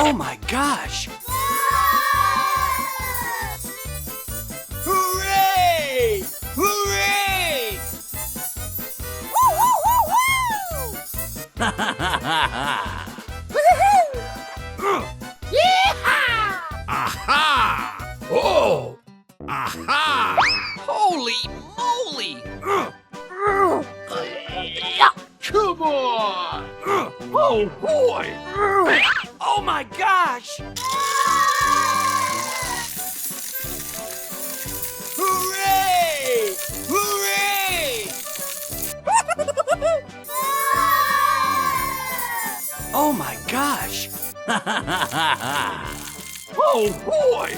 Oh my gosh! Hooray! Hooray! Ha ha ha ha! Yeehaw! Aha! Oh! Aha! Holy moly! Come on! Oh boy! Oh my gosh! Hooray! Hooray! Oh my gosh! Oh boy!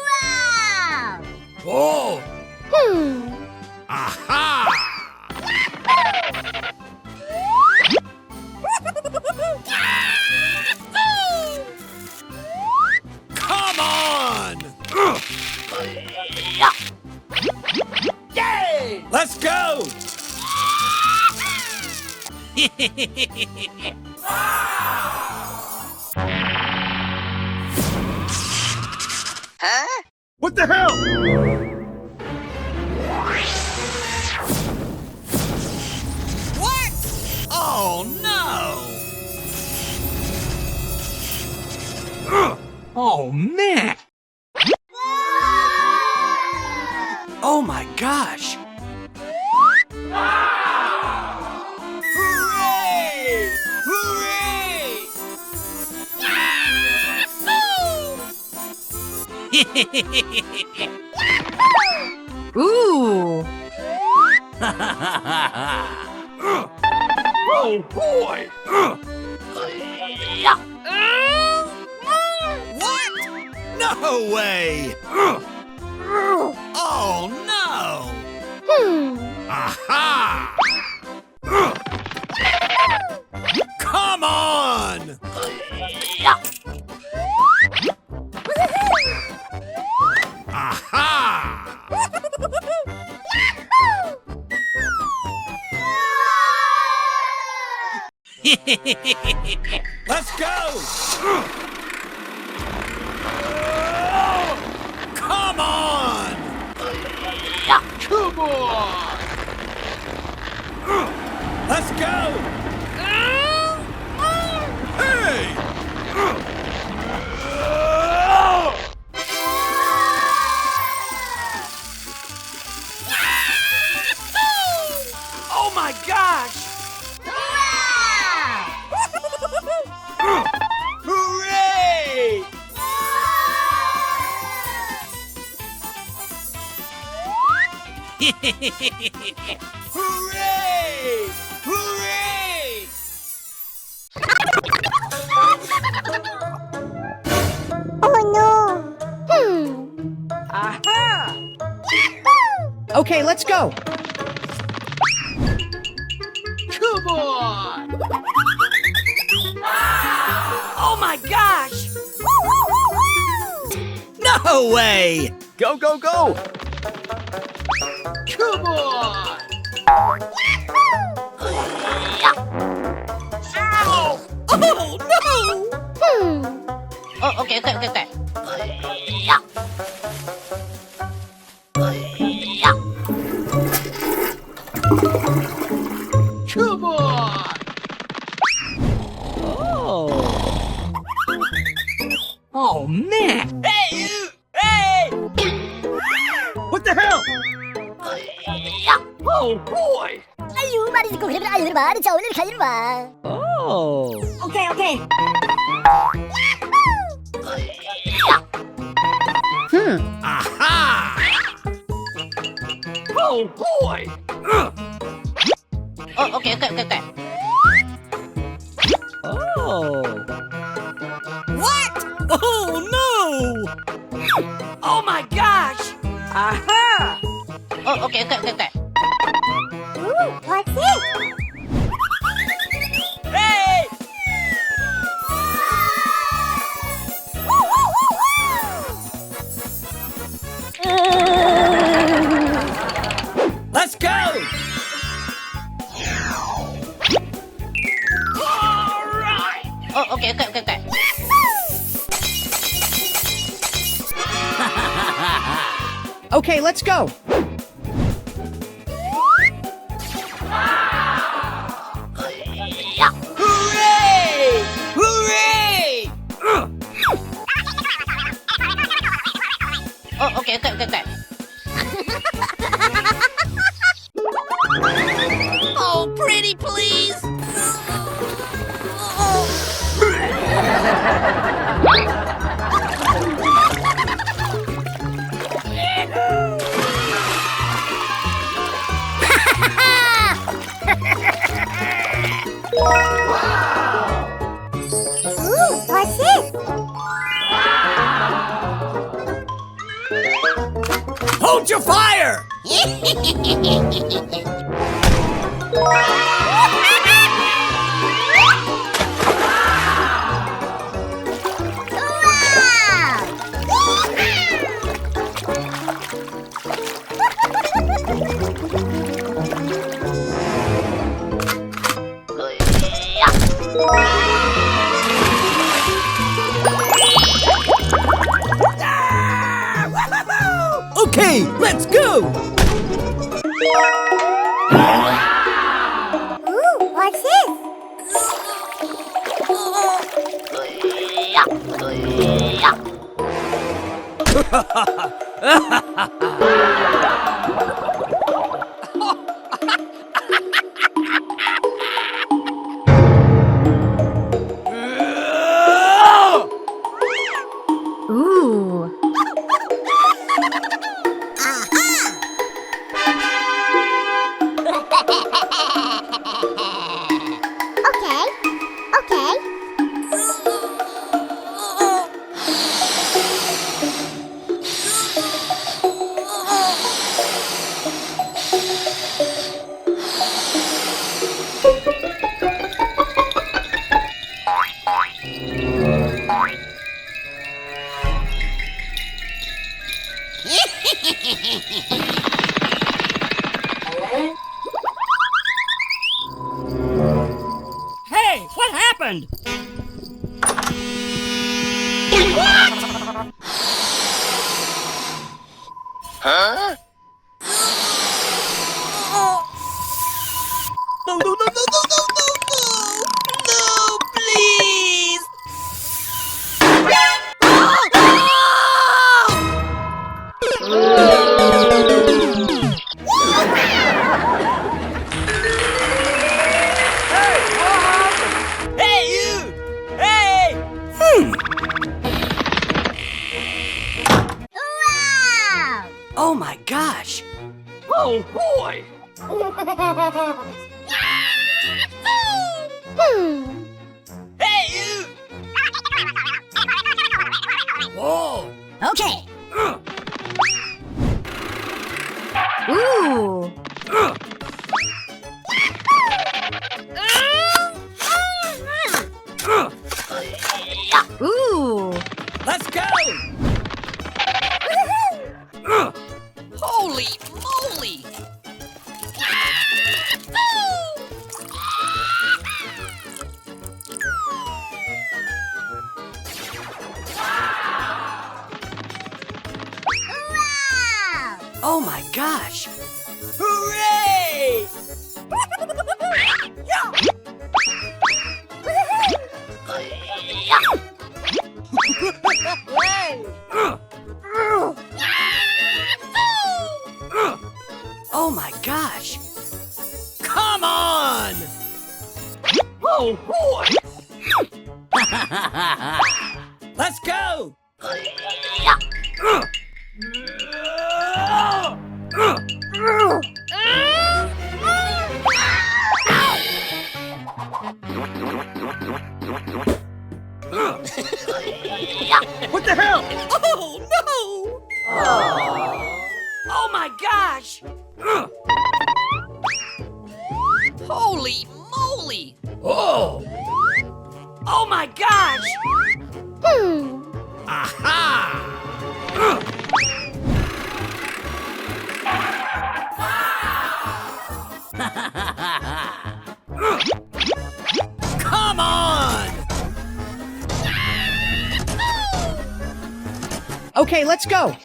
Wow! Oh! Hmm. Aha! Come on! Yay! Let's go! Huh? What the hell? What? Oh no! Oh man! Oh my gosh! Hooray! Hooray! Ooh! Oh boy! What? No way! Oh no! Aha! Come on! Aha! Let's go! Come on! Come on! Let's go! Hey! Oh my gosh! Hooray! Hooray! Hooray! Oh no! Aha! Okay, let's go. Come on! Oh my gosh! No way! Go, go, go. Come on! Ow! Oh no! Oh, okay. Come on! Oh. Oh, man. Hey you! Hey! What the hell? Oh boy! 아유, 말이 듣고 그러면 아유, 말이 자, 오늘 가지로 마. Oh. 오케이. Aha! Oh boy! 오케이. Oh. What? Oh no! Oh my gosh! Aha! 오케이. What's this? Hey! Let's go! All right! Oh, okay, okay, okay, okay. Okay, let's go. Hooray! Hooray! Oh, okay, okay, okay, okay. Oh, pretty please! Ooh, what's this? Hold your fire! Okay, let's go. Ooh, what's this? Ooh. Okay. Okay. Hey, what happened? No, no, no, no, no, no, no, no! No, please! Hey, you! Hey! Wow! Oh my gosh! Oh boy! Hey, you! Whoa! Okay. Uh, Ooh. uh. Uh, Ooh. let's go! Holy moly! Wow! Oh my gosh! Hooray! Oh my gosh! Come on! Oh boy! Let's go! What the hell? Oh no! Oh my gosh! Holy moly! Oh! Oh my gosh! Aha! Come on! Okay, let's go.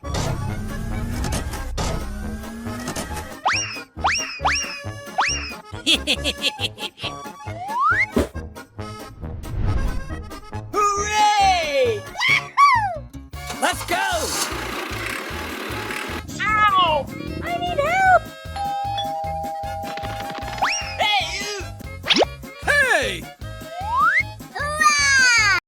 Hooray! Let's go! Ow! I need help! Hey, you! Hey! Wow!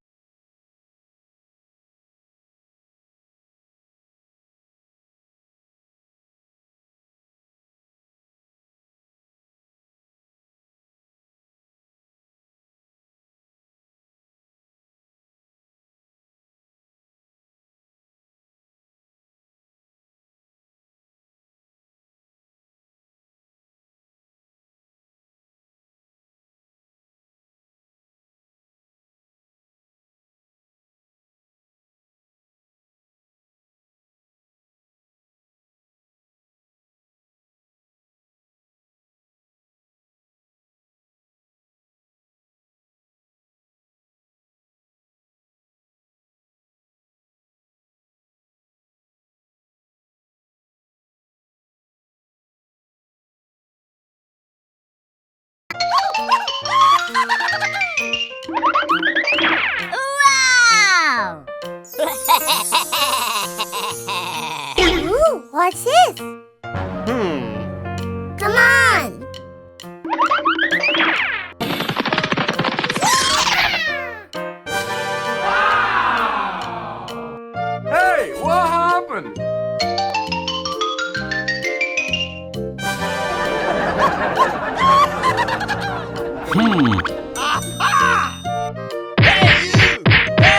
Wow! Ooh, what's this? Come on! Hey, what happened? Hey, you!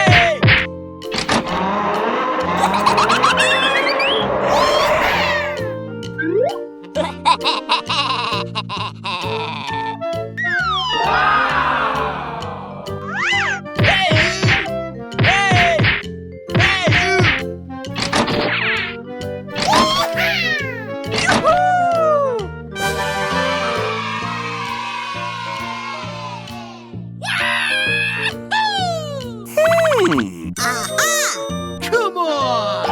Hey! Hey, you! Hey! Hey, you! Yoo-hoo! Come on!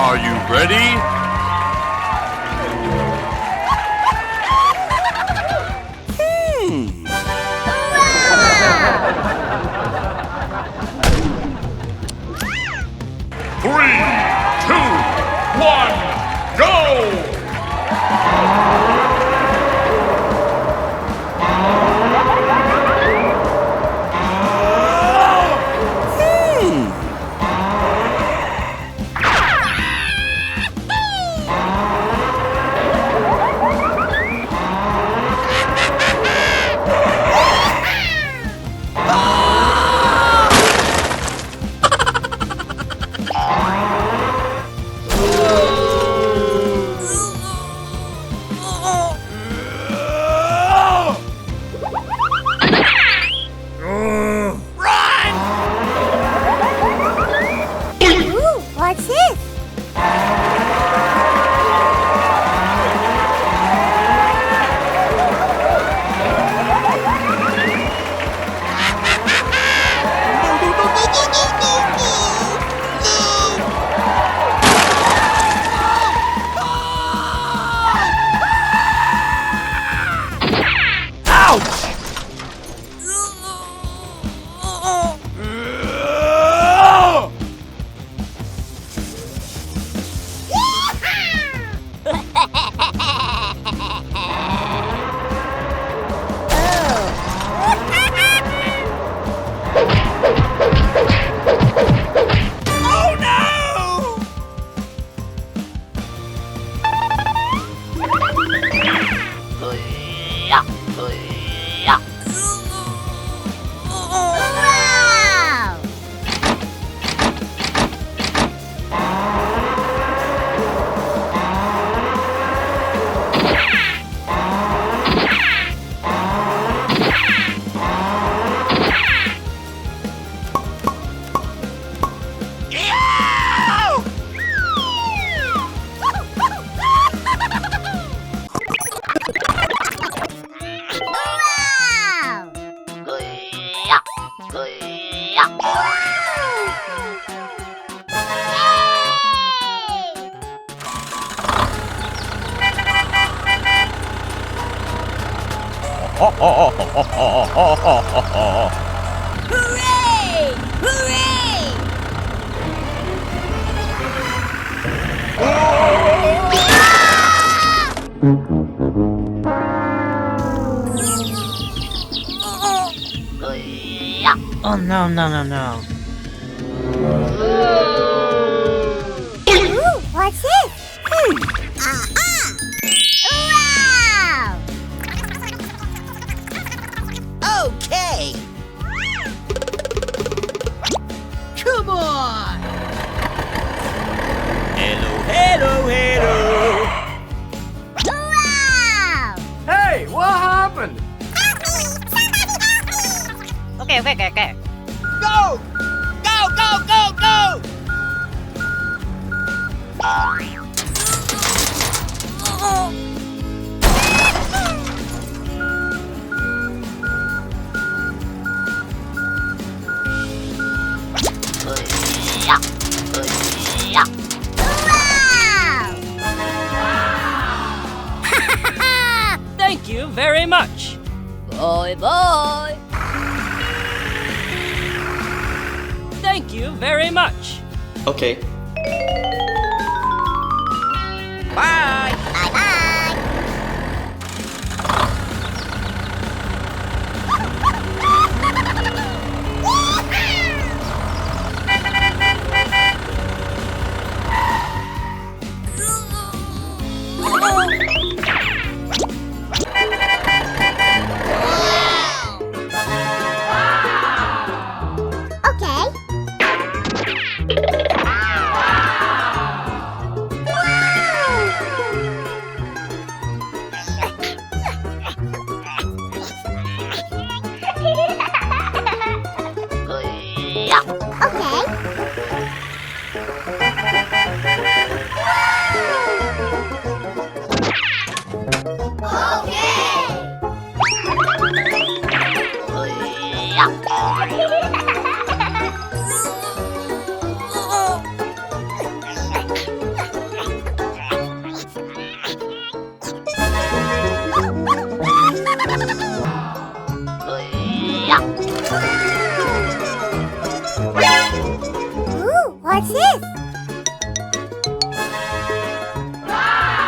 Are you ready? Hooray! Hooray! Oh no, no, no, no. Ooh, what's this? Aha! Wow! Okay. Come on! Hello, hello, hello. Wow! Hey, what happened? Okay. Go! Go, go, go, go! Wow! Thank you very much. Bye bye. Thank you very much. Okay. Bye! Bye bye. Okay. Ooh, what's this? Wow!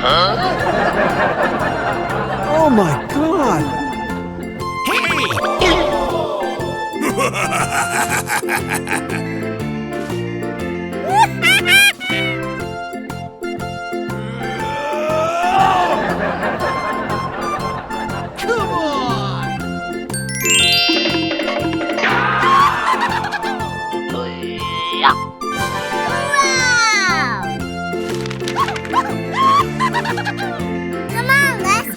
Oh my God! Come on! Wow! Come on, let's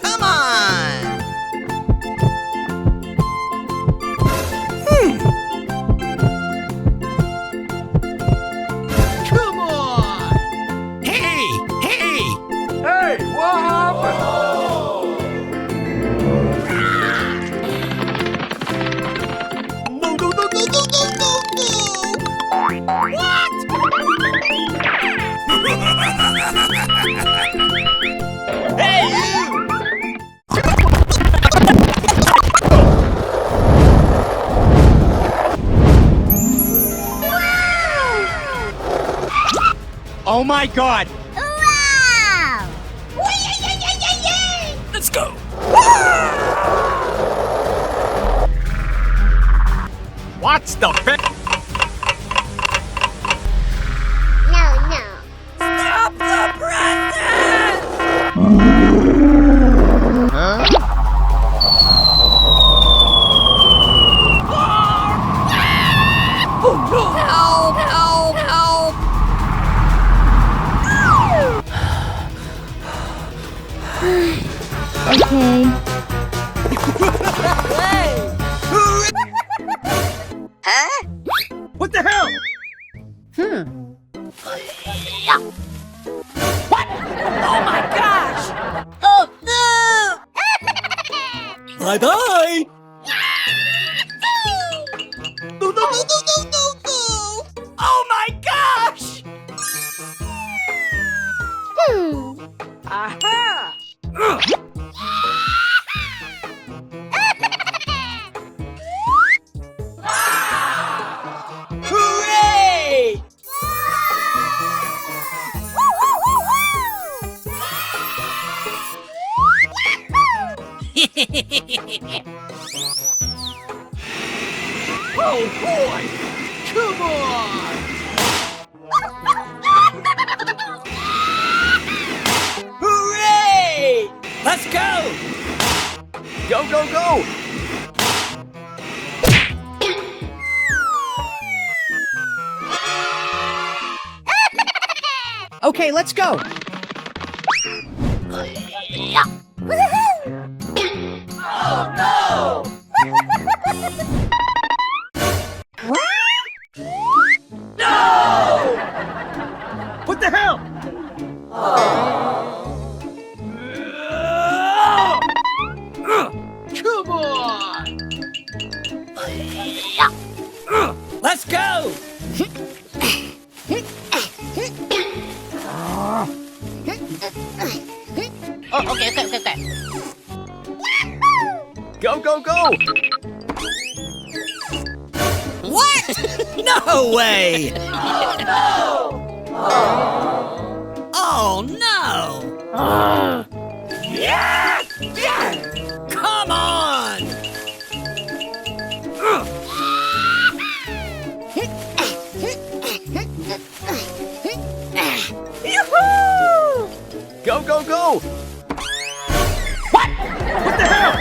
Come on! Come on! Hey, what happened? No, no, no, no, no, no, no, no! Hey, you! Oh my God! Wow! Let's go. What's the No, no. Stop the present! Oh no! Help, help, help! Okay. Huh? What the hell? Oh my gosh! Oh no! Bye-bye. No, no, no, no, no, no, no! Oh my gosh! Aha! Hooray! Oh boy! Come on! Hooray! Let's go. Go, go, go! Okay, let's go! What the hell? Come on! Let's go. Oh, okay. Go, go, go! What? No way! Oh no! Come on! Go, go, go! What the hell?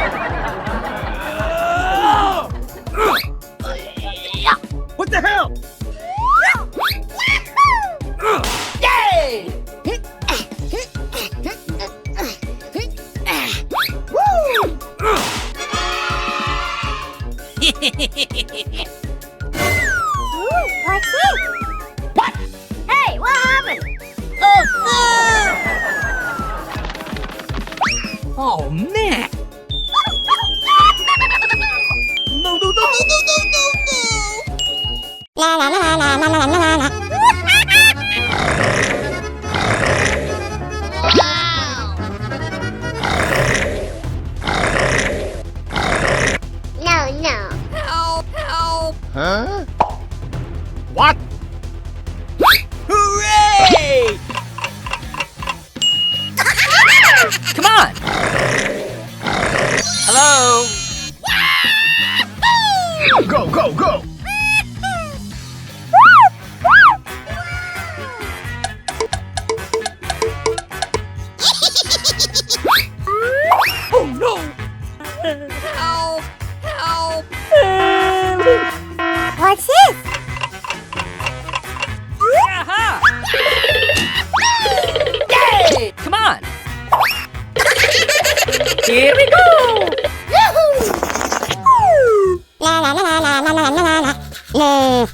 What the hell? Yay! Oh, man. No, no, no, no, no, no, no, no! La la la la la la la la. Wow. No, no. Help, help! Huh? What? Hooray! Come on. Hello. Go, go, go! Oh, no. Help, help! What's this? Aha. Yay. Come on. Here we go. La la la la la la la la. No.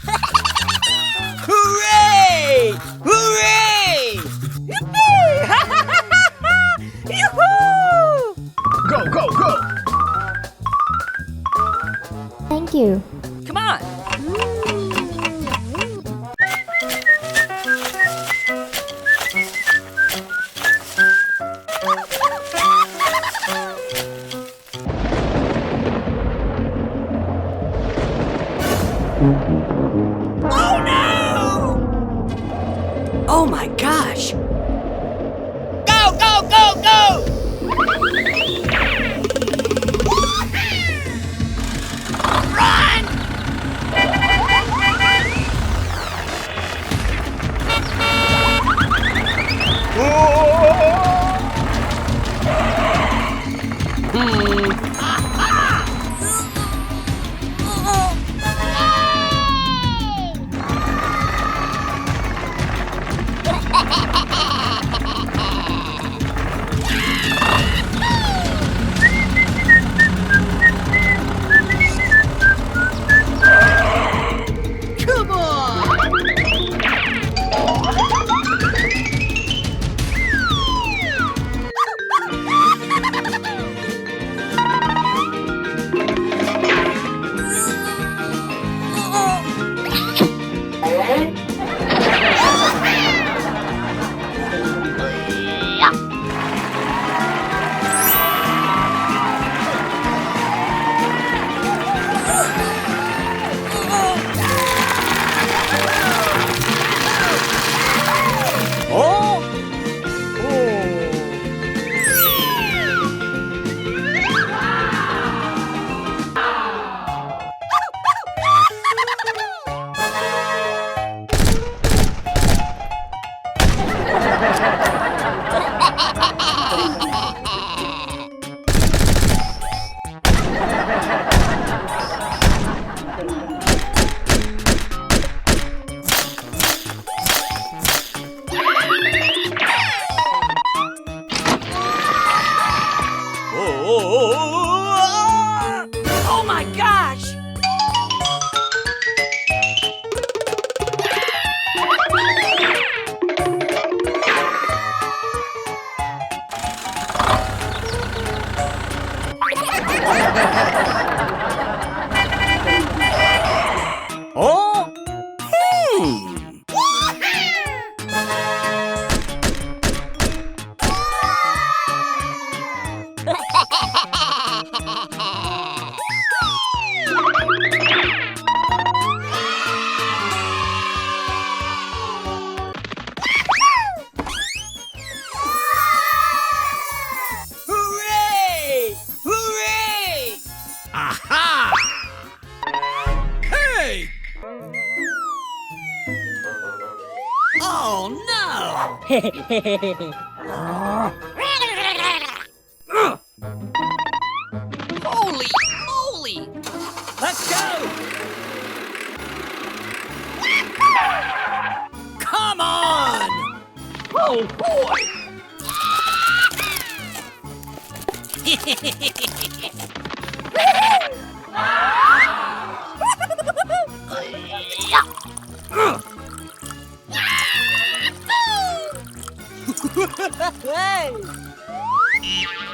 Hooray! Hooray! Yoo-hoo. Go, go, go! Thank you. Come on. Oh no! Oh, my gosh. Go, go, go, go! Run! Come on! Oh? Oh, my gosh. Oh? Hooray! Hooray! Aha! Hey! Oh no! Holy moly! Let's go. Come on! Oh, boy. Hey!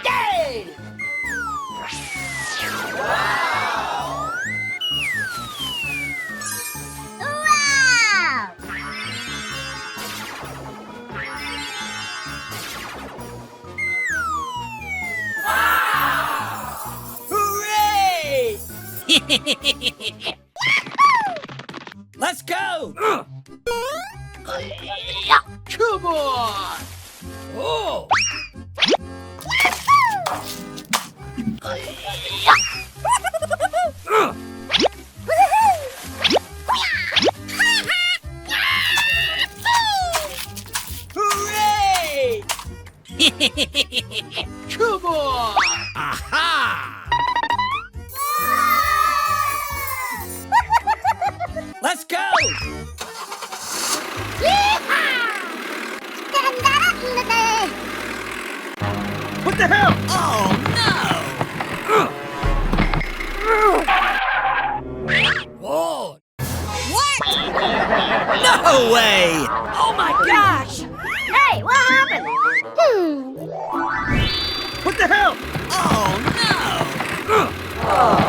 Yay! Wow! Hooray! Let's go! Come on! Oh! Hooray! Come on! Aha! Let's go! What the hell? Oh Whoa! no! No way! Oh my gosh! Hey, what happened? What the hell? Oh no! Come on!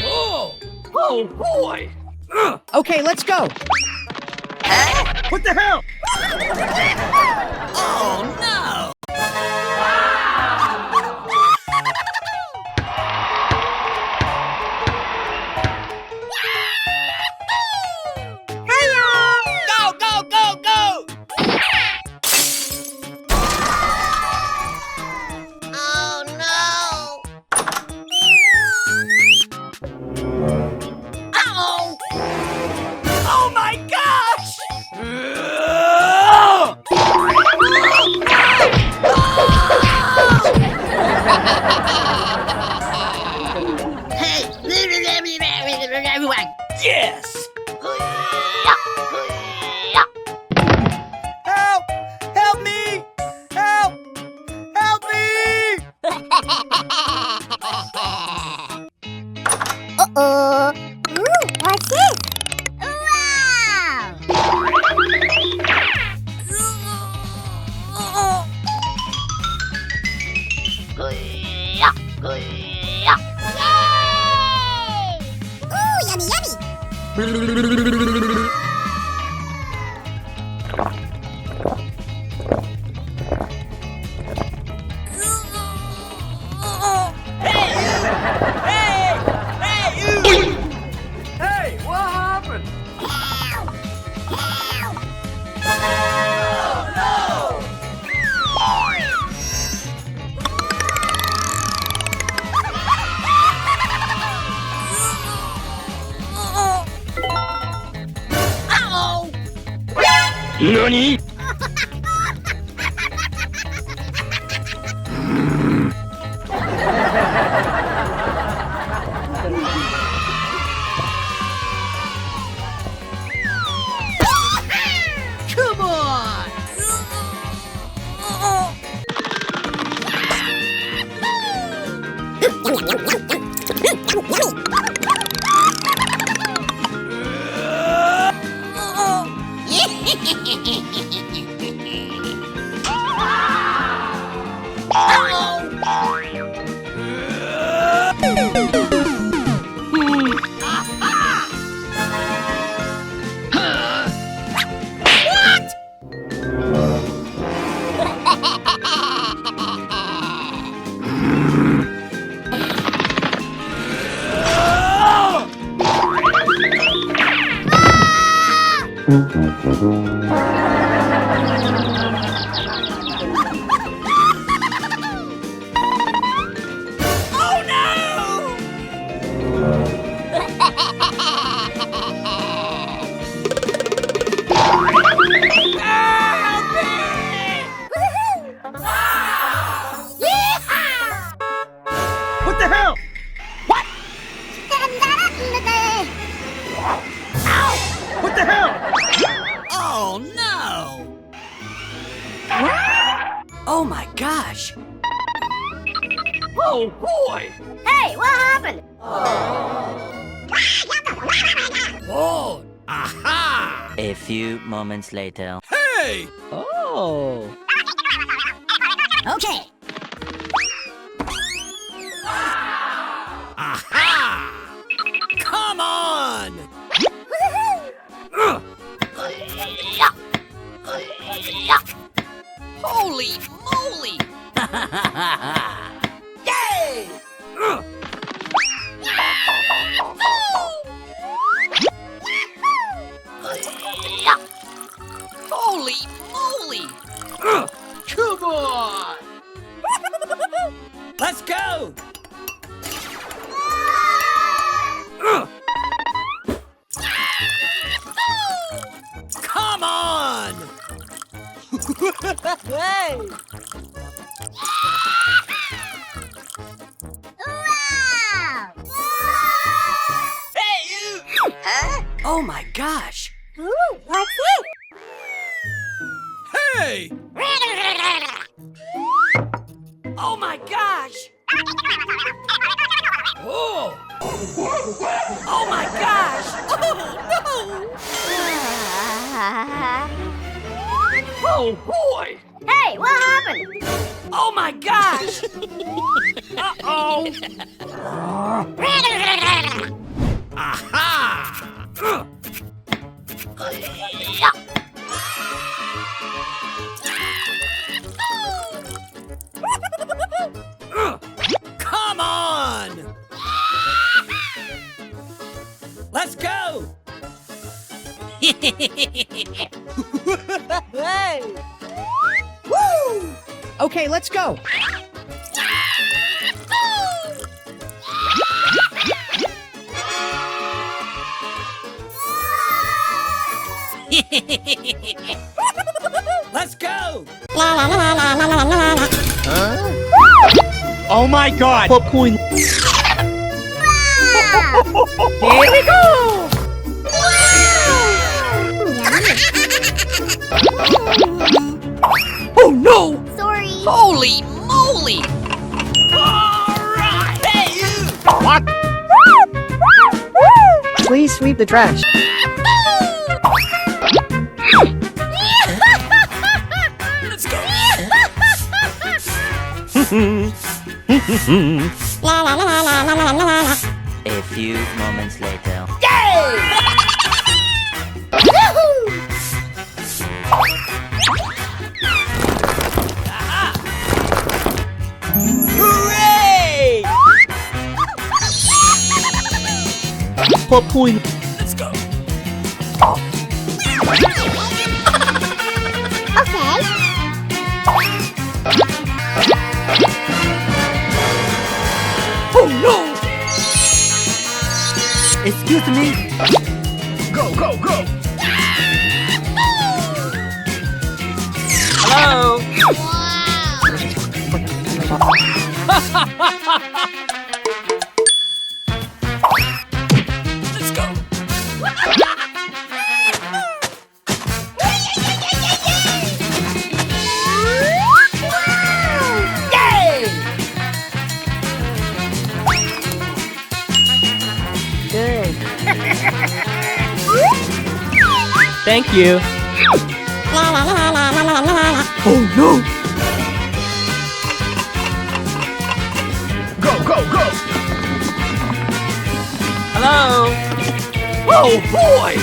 Oh! Oh boy! Okay, let's go. What the hell? Oh no! Go, go, go, go! Oh no! Uh-oh! Oh my gosh! Hey, everyone. Yes! Help! Help me! Help! Help me! Uh-oh. Ooh, what's this? Wow! Yay! Ooh, yummy, yummy. Hey! Hey, you! Hey, what happened? Uh-oh! NANI? Come on! Oh no! Help me! What the hell? What the hell? Oh no! Oh my gosh! Oh boy! Hey, what happened? Oh. Aha! A few moments later. Hey! Oh. Okay. Aha! Come on! Holy moly! Yay! Holy moly! Come on! Let's go! Come on! Hey! Hey, you! Huh? Oh my gosh! Ooh, what's it? Hey! Oh my gosh! Oh! Oh my gosh! Oh boy! Hey, what happened? Oh my gosh! Uh-oh! Aha! Come on! Let's go! Hey! Woo! Okay, let's go. Let's go! La la la la la la la la la. Oh my god! Popcorn. Here we go! Oh no! Sorry. Holy moly! Alright! Hey, you! What? Please sweep the trash. Let's go! La la la la la la la la la. A few moments later. Hooray! Popcorn. Let's go! Okay. Oh no! Excuse me. Go, go, go! Hello! Let's go! Yay! Good. Thank you. La la la la la la la la. Oh no! Go, go, go! Hello! Oh boy!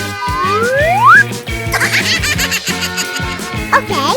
Okay.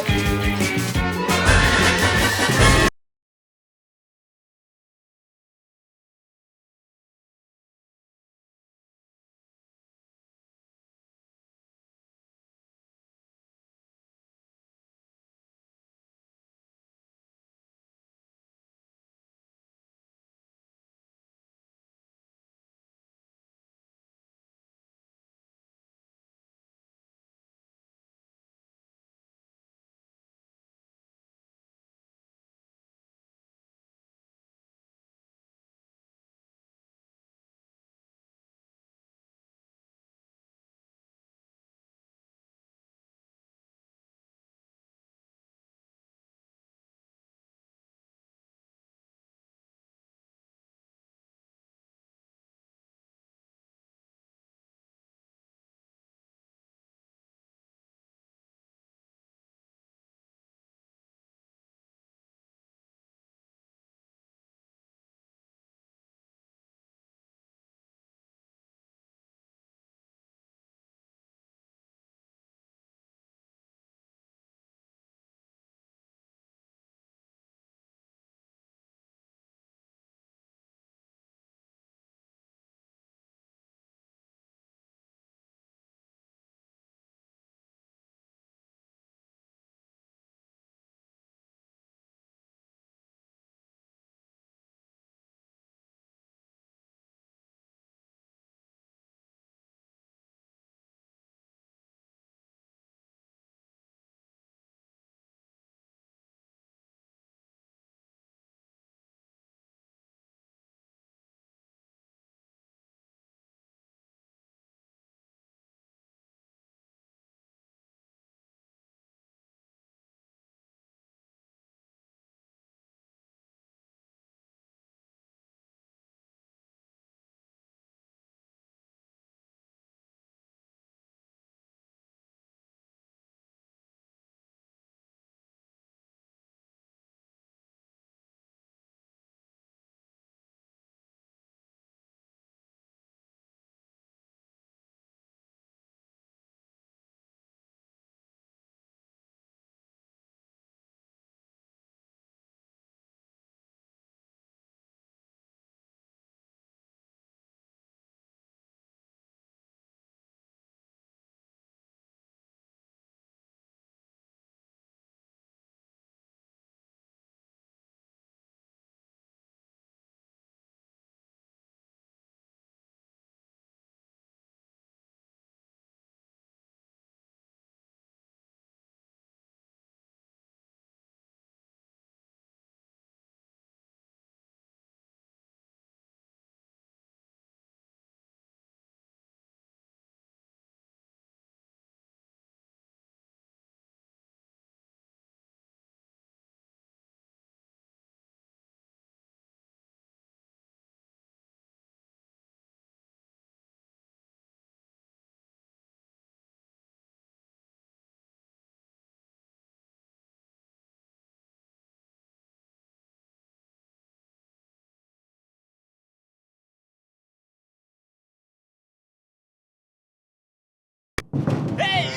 Hey,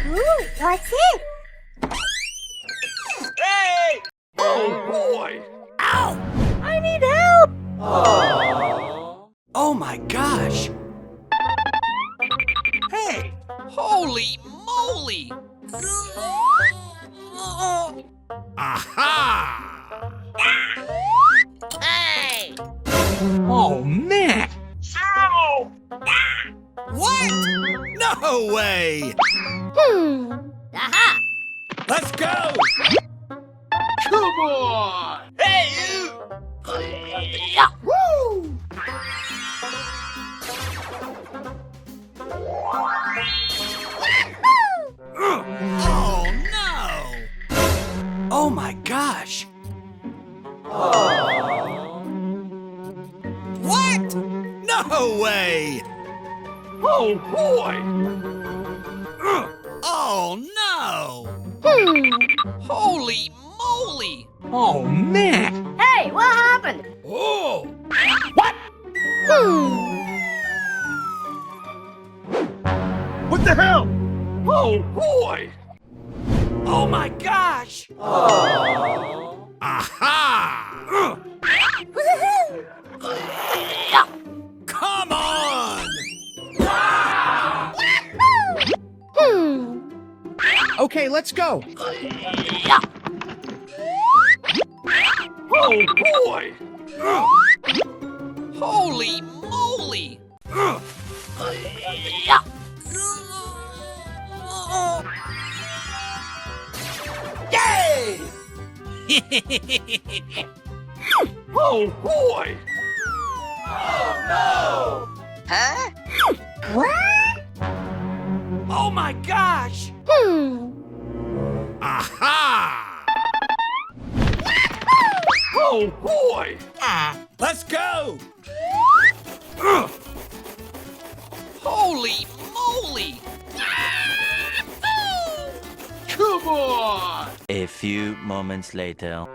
Ooh, what's it? hey! Oh boy! Ow! I need help! Oh my gosh! Hey! Holy moly! Aha! Hey! Oh man! What? No way! Aha! Let's go! Come on! Hey, you! Woo! Oh no! Oh my gosh! What? No way! Oh boy! Oh no! Holy moly! Oh man! Hey, what happened? Oh! What the hell? Oh boy! Oh my gosh! Aha! Come on! Okay, let's go. Oh boy! Holy moly! Yay! Oh boy! Huh? Oh my gosh! Aha! Oh boy! Let's go! Holy moly! Come on! A few moments later.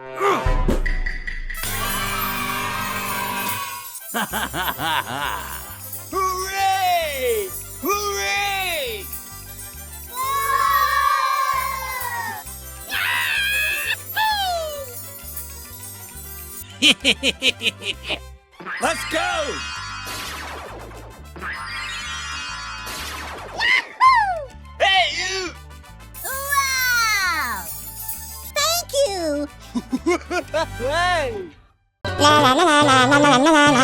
Hooray! Hooray! Let's go! Hey, you! Wow! Thank you! Hey! La la la la la la la la la.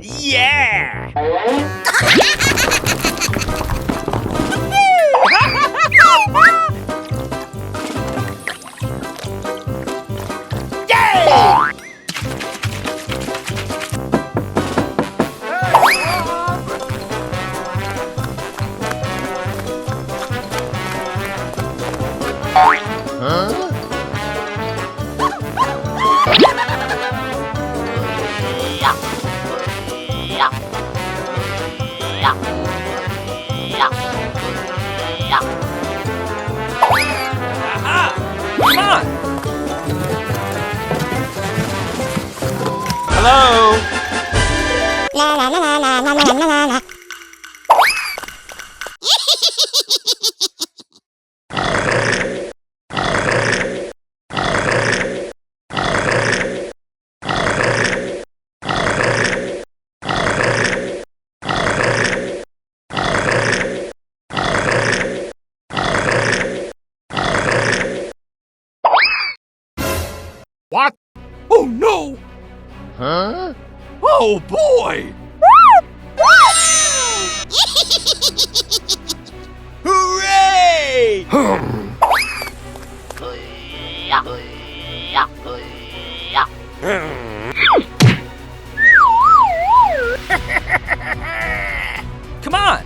Yeah! Aha! Come on! Hello? La la la la la la la la la. What? Oh no! Huh? Oh boy! Hooray! Come on!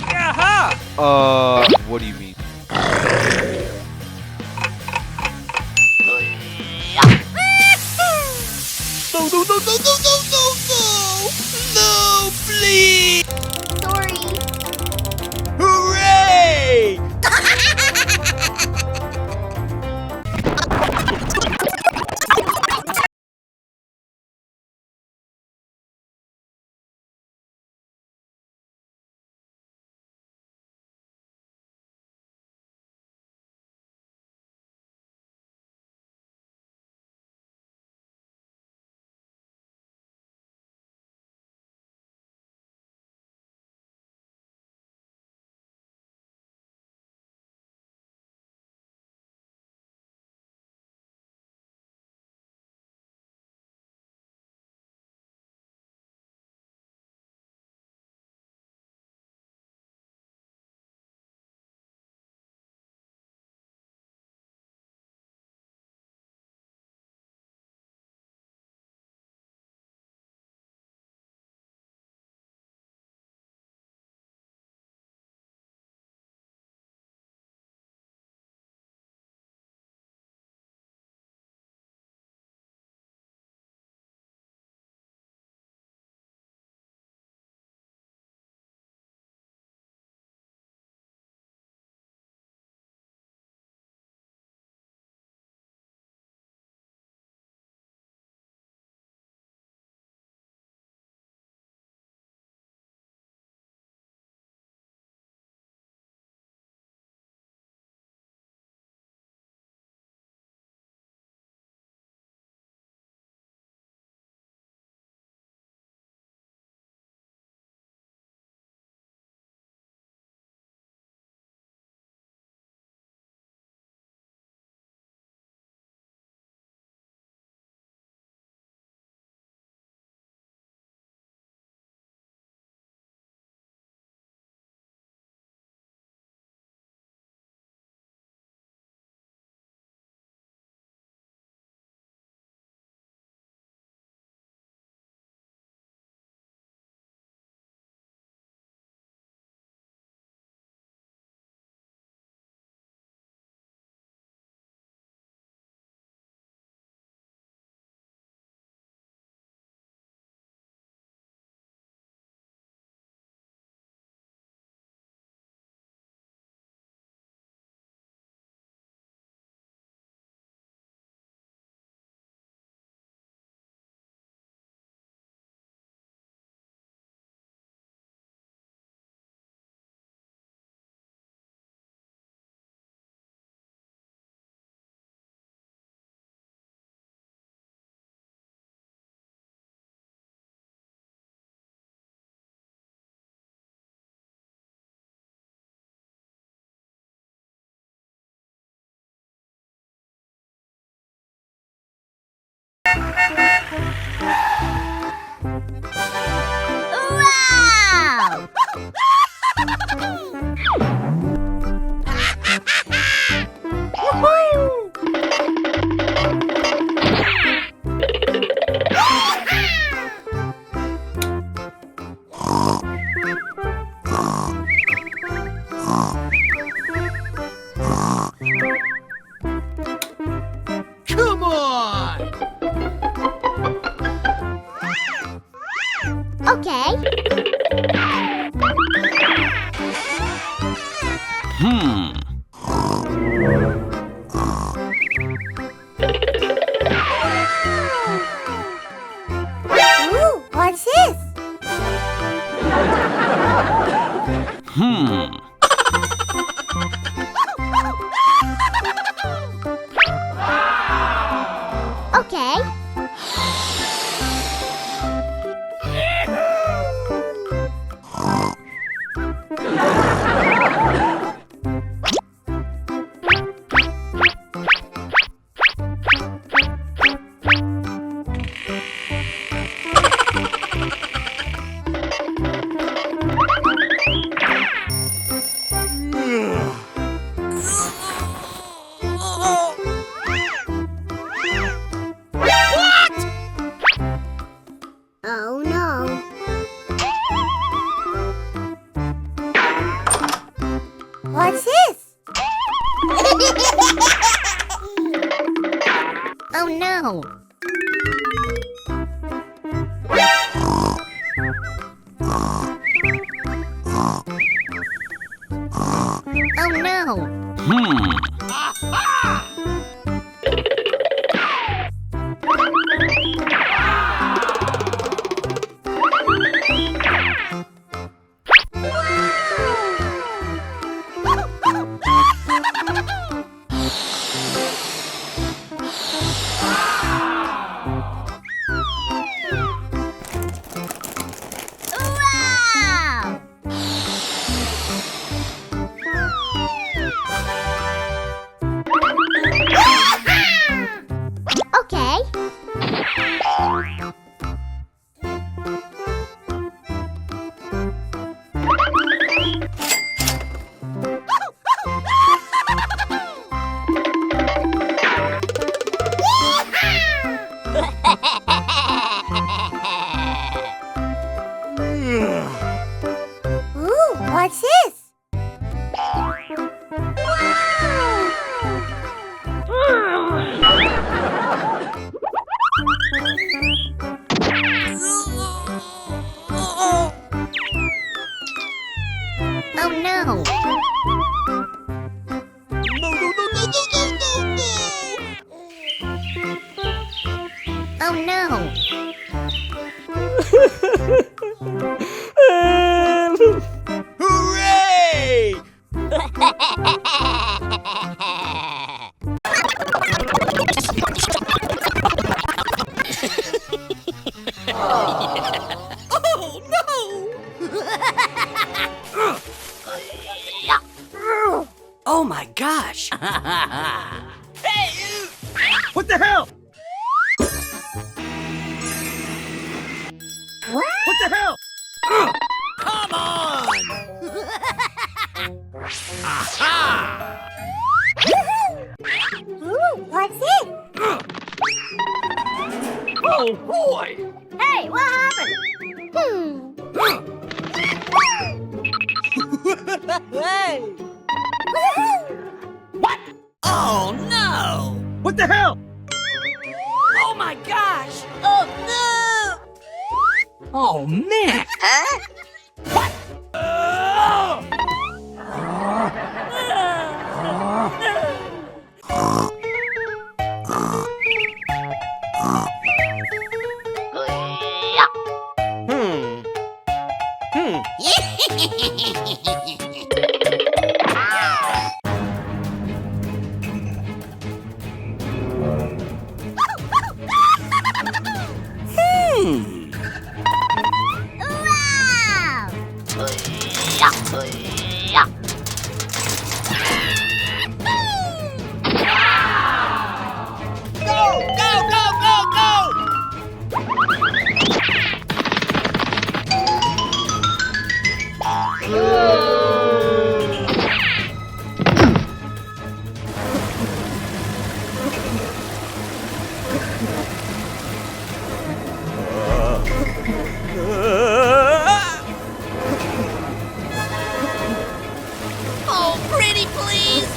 Aha! What do you mean? No, no, no, no, no, no, no, no! please! Sorry. Hooray! Wow! Come on! Okay. Ooh, what's this? Okay. Oh no. What's this? Oh no. Oh no! Wow! Okay. Ooh, what's this? Oh no! No, no, no, no, no, no, no, no! Oh no! Hooray! Oh no! Oh my gosh! Hey, you! What the hell? What the hell? Come on! Aha! Ooh, what's it? Oh boy! Hey, what happened? Hey! What? Oh no! What the hell? Oh my gosh! Oh no! Oh man! Wow! Go, go, go, go, go! Oh, pretty please!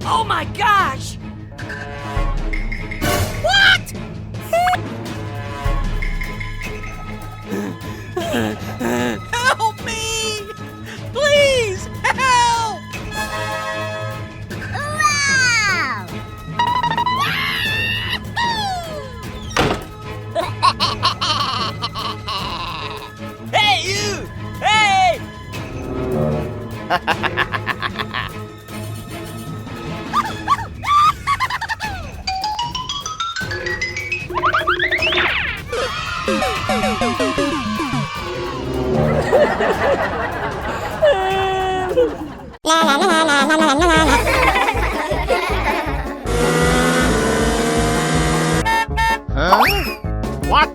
Oh my gosh! Help me! Please, help! Wow! Hey, you! Hey! La la la la la la la la la. Huh? What?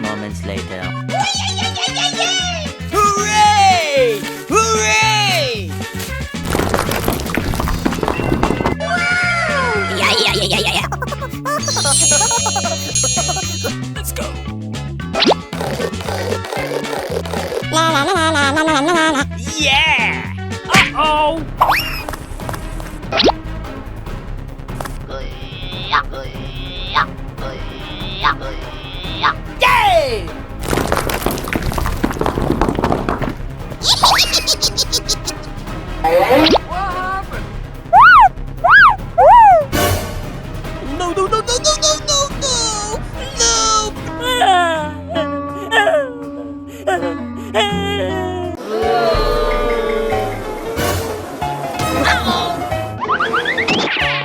moments later. Hooray! Hooray! Let's go. La la la la la la la la. Yeah! Oh. Yay! No, no, no, no, no, no, no, no!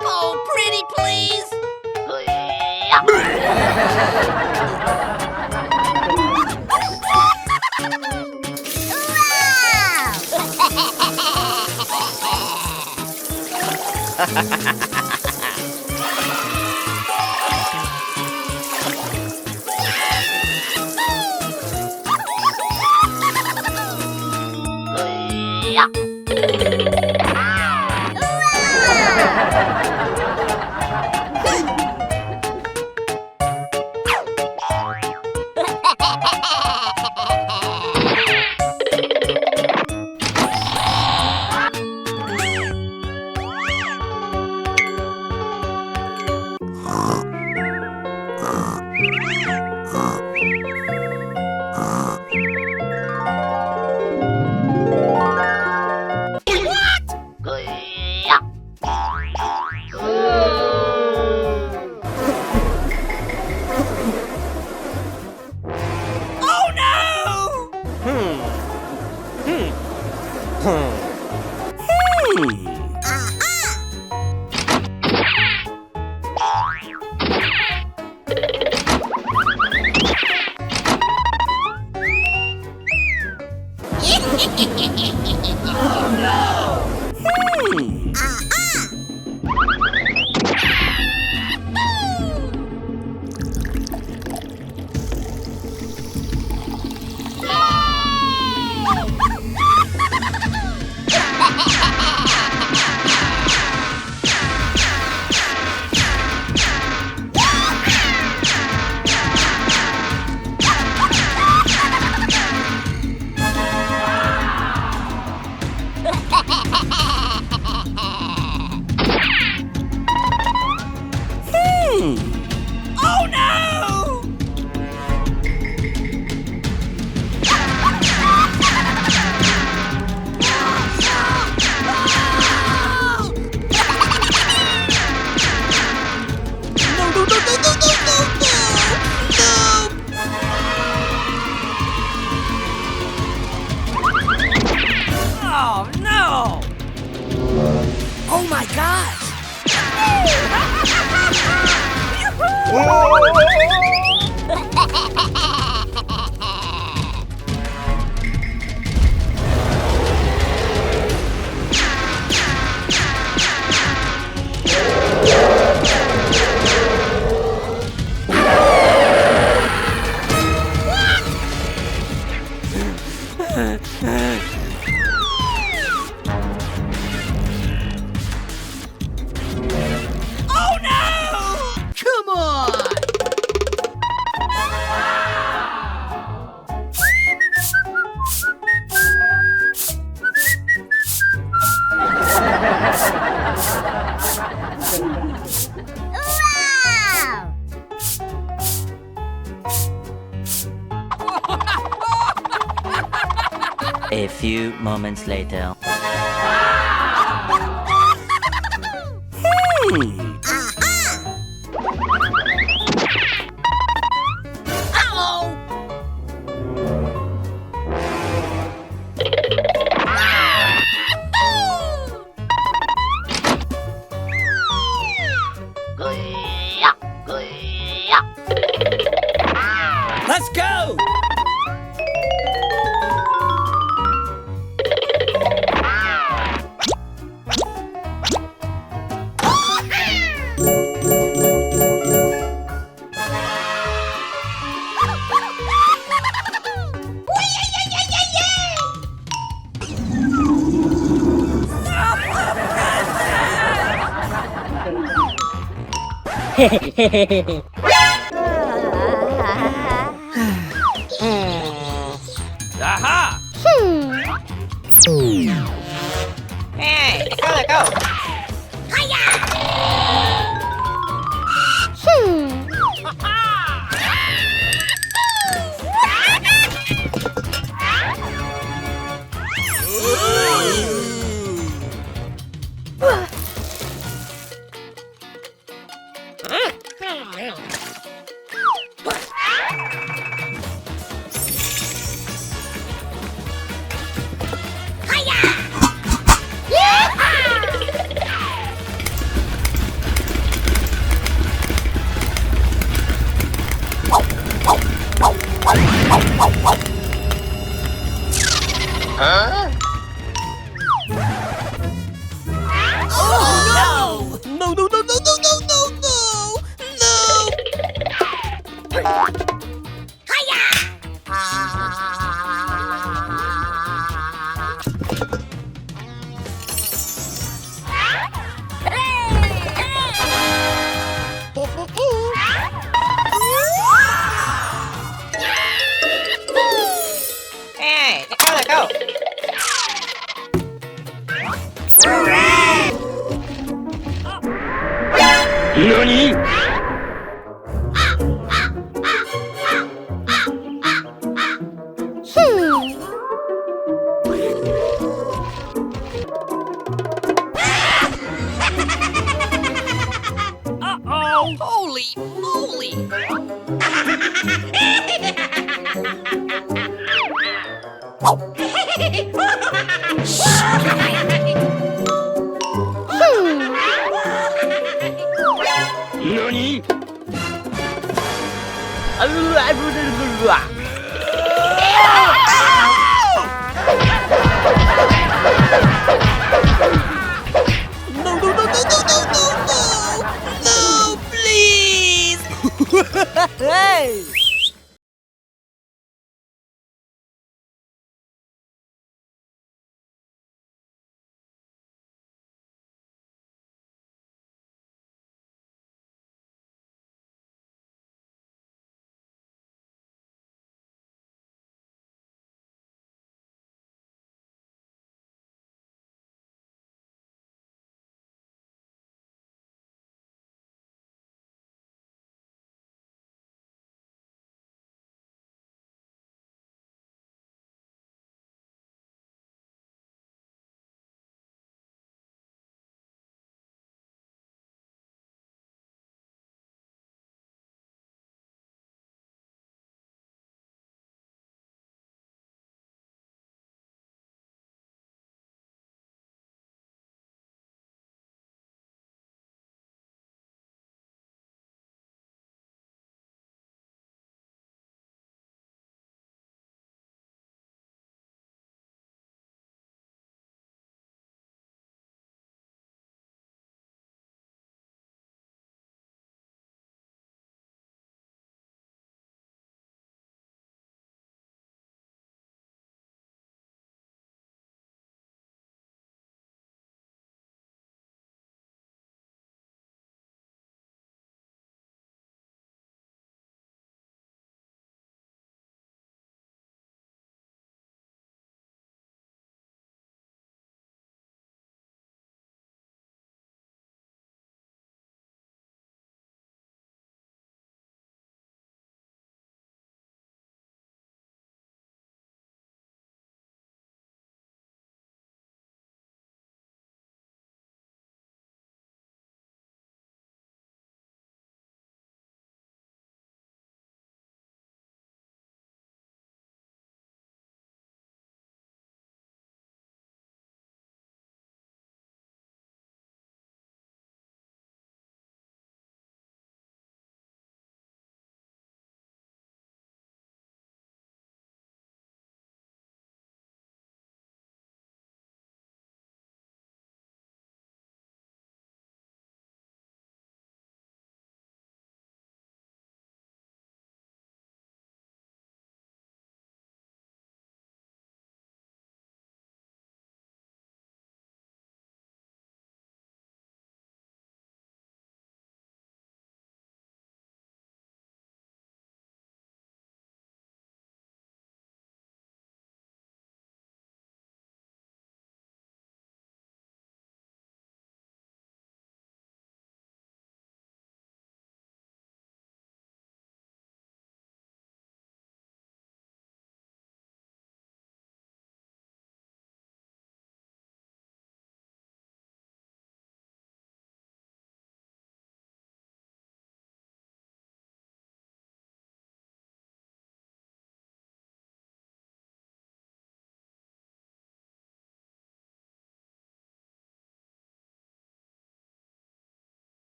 Oh, pretty please. Oh no! Oh no! No, no, no, no, no, no, no, no! Oh no! Oh my gosh! Oh no! Come on! A few moments later. Let's go! Aha! Hey, let go. Oh no! No, no, no, no, no, no, no, no! No! Hey, let go. NANI?! Uh-oh! Holy moly! NANI?! No, no, no, no, no, no, no, no! No, please! Hey!